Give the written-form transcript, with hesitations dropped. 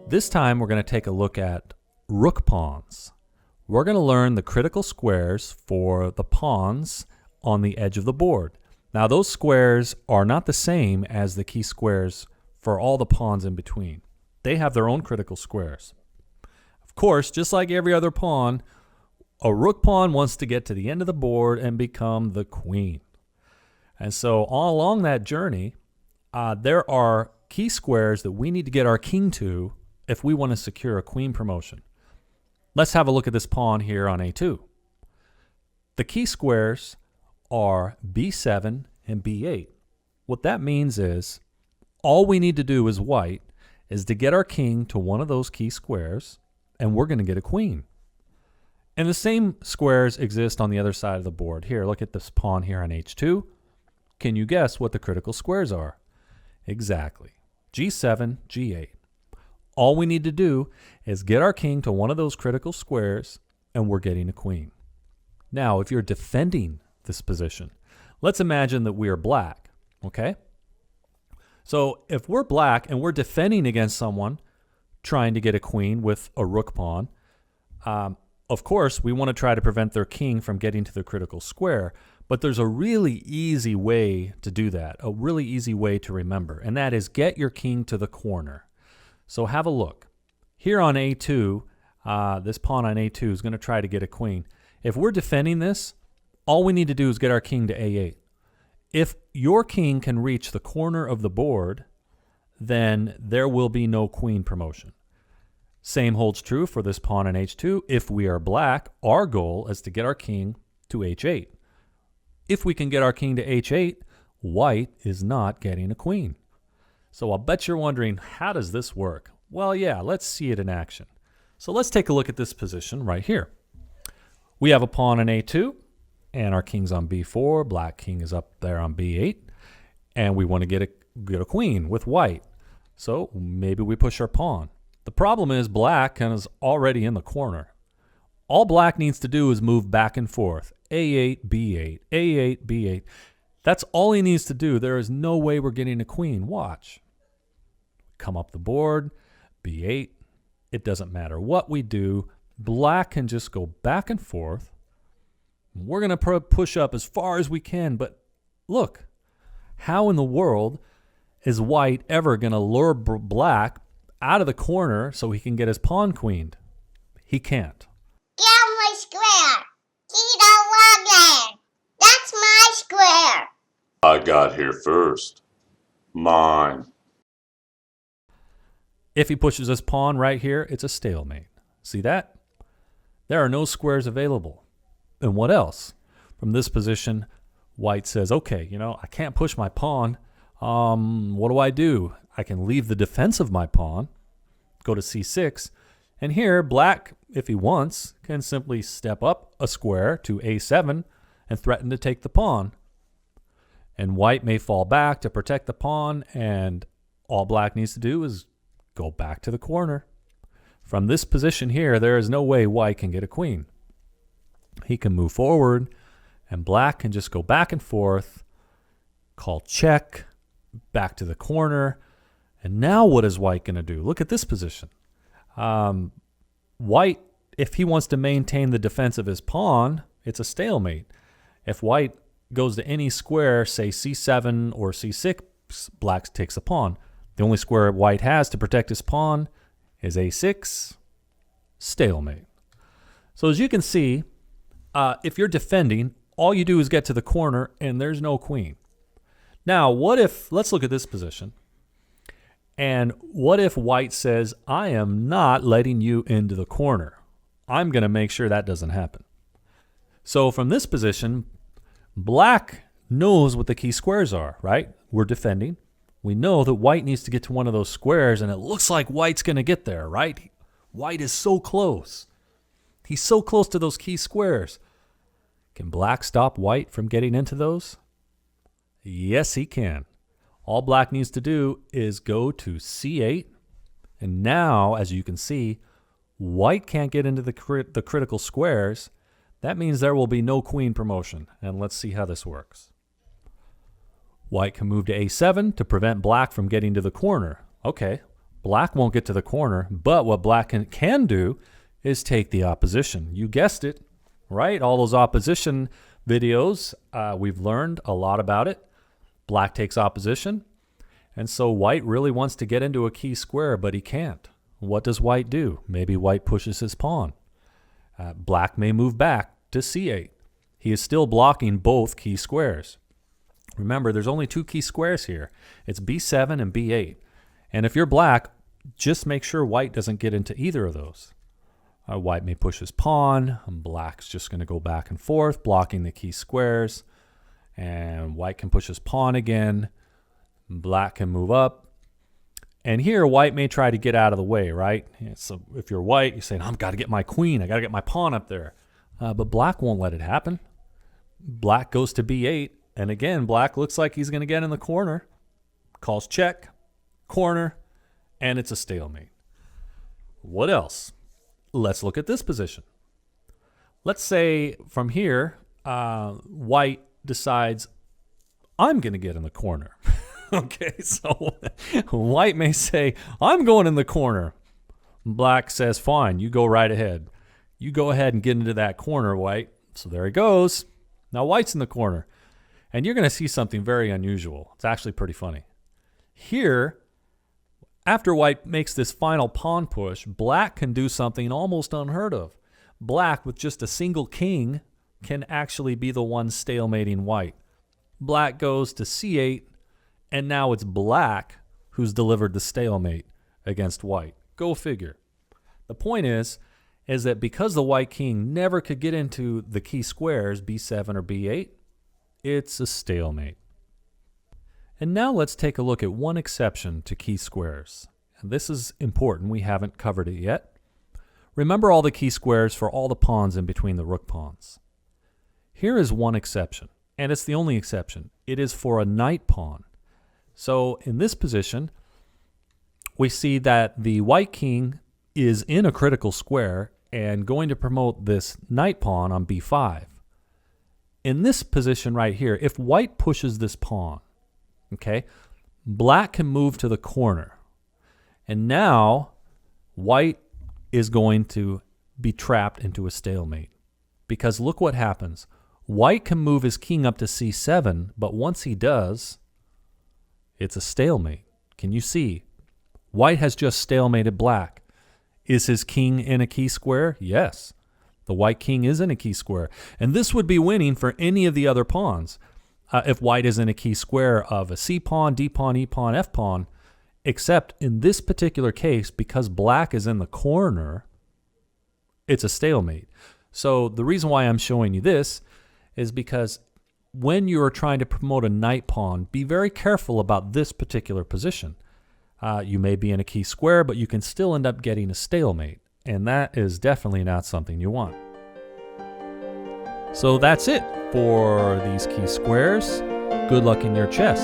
This time we're going to take a look at rook pawns. We're going to learn the critical squares for the pawns on the edge of the board. Now those squares are not the same as the key squares for all the pawns in between. They have their own critical squares. Of course, just like every other pawn, a rook pawn wants to get to the end of the board and become the queen. And so all along that journey, there are key squares that we need to get our king to if we want to secure a queen promotion. Let's have a look at this pawn here on A2. The key squares are B7 and B8. What that means is all we need to do as white is to get our king to one of those key squares, and we're going to get a queen. And the same squares exist on the other side of the board. Here, look at this pawn here on H2. Can you guess what the critical squares are? Exactly. G7, G8. All we need to do is get our king to one of those critical squares, and we're getting a queen. Now, if you're defending this position, let's imagine that we are black, okay? So if we're black and we're defending against someone trying to get a queen with a rook pawn, of course, we want to try to prevent their king from getting to the critical square, but there's a really easy way to do that, a really easy way to remember, and that is get your king to the corner. So have a look. Here on A2, this pawn on A2 is going to try to get a queen. If we're defending this, all we need to do is get our king to A8. If your king can reach the corner of the board, then there will be no queen promotion. Same holds true for this pawn on H2. If we are black, our goal is to get our king to H8. If we can get our king to H8, white is not getting a queen. So I'll bet you're wondering, how does this work? Well, yeah, let's see it in action. So let's take a look at this position right here. We have a pawn on A2, and our king's on B4. Black king is up there on B8, and we want to get a queen with white. So maybe we push our pawn. The problem is black is already in the corner. All black needs to do is move back and forth. A8, B8, A8, B8. That's all he needs to do. There is no way we're getting a queen. Watch. Come up the board, B8. It doesn't matter what we do. Black can just go back and forth. We're going to push up as far as we can, but look, how in the world is white ever going to lure black out of the corner so he can get his pawn queened? He can't. Get out my square. He don't want it. That's my square. I got here first. Mine. If he pushes his pawn right here, it's a stalemate. See that? There are no squares available. And what else? From this position, white says, okay, I can't push my pawn. What do? I can leave the defense of my pawn, go to C6, and here black, if he wants, can simply step up a square to A7 and threaten to take the pawn. And white may fall back to protect the pawn, and all black needs to do is go back to the corner. From this position here, there is no way white can get a queen. He can move forward, and black can just go back and forth, call check, back to the corner. And now what is white going to do? Look at this position. White, if he wants to maintain the defense of his pawn, it's a stalemate. If white goes to any square, say C7 or C6, black takes a pawn. The only square white has to protect his pawn is A6, stalemate. So as you can see, if you're defending, all you do is get to the corner and there's no queen. Now, let's look at this position. And what if white says, I am not letting you into the corner. I'm going to make sure that doesn't happen. So from this position, black knows what the key squares are, right? We're defending. We know that white needs to get to one of those squares, and it looks like white's going to get there, right? White is so close. He's so close to those key squares. Can black stop white from getting into those? Yes, he can. All black needs to do is go to C8. And now, as you can see, white can't get into the critical squares. That means there will be no queen promotion. And let's see how this works. White can move to A7 to prevent black from getting to the corner. Okay, Black won't get to the corner, but what black can do is take the opposition. You guessed it, right? All those opposition videos, we've learned a lot about it. Black takes opposition, and so white really wants to get into a key square, but he can't. What does white do? Maybe white pushes his pawn. Black may move back to c8. He is still blocking both key squares. Remember, there's only two key squares here. It's b7 and b8. And if you're black, just make sure white doesn't get into either of those. White may push his pawn, and black's just going to go back and forth, blocking the key squares. And white can push his pawn again. Black can move up. And here, white may try to get out of the way, right? So if you're white, you're saying, I've got to get my queen. I got to get my pawn up there. But black won't let it happen. Black goes to b8. And again, black looks like he's going to get in the corner. Calls check, corner, and it's a stalemate. What else? Let's look at this position. Let's say from here, white decides, I'm going to get in the corner. Okay, so white may say, I'm going in the corner. Black says, fine, you go right ahead. You go ahead and get into that corner, white. So there he goes. Now white's in the corner. And you're going to see something very unusual. It's actually pretty funny. Here, after white makes this final pawn push, black can do something almost unheard of. Black, with just a single king, can actually be the one stalemating white. Black goes to c8, and now it's black who's delivered the stalemate against white. Go figure. The point is that because the white king never could get into the key squares, b7 or b8, it's a stalemate. And now let's take a look at one exception to key squares. And this is important. We haven't covered it yet. Remember all the key squares for all the pawns in between the rook pawns. Here is one exception, and it's the only exception. It is for a knight pawn. So in this position, we see that the white king is in a critical square and going to promote this knight pawn on b5. In this position right here, if white pushes this pawn, okay, black can move to the corner. And now white is going to be trapped into a stalemate. Because look what happens. White can move his king up to c7, but once he does, it's a stalemate. Can you see? White has just stalemated black. Is his king in a key square? Yes. The white king is in a key square. And this would be winning for any of the other pawns. If white is in a key square of a c pawn, d pawn, e pawn, f pawn, except in this particular case, because black is in the corner, it's a stalemate. So the reason why I'm showing you this is because when you're trying to promote a knight pawn, be very careful about this particular position. You may be in a key square, but you can still end up getting a stalemate. And that is definitely not something you want. So that's it for these key squares. Good luck in your chess.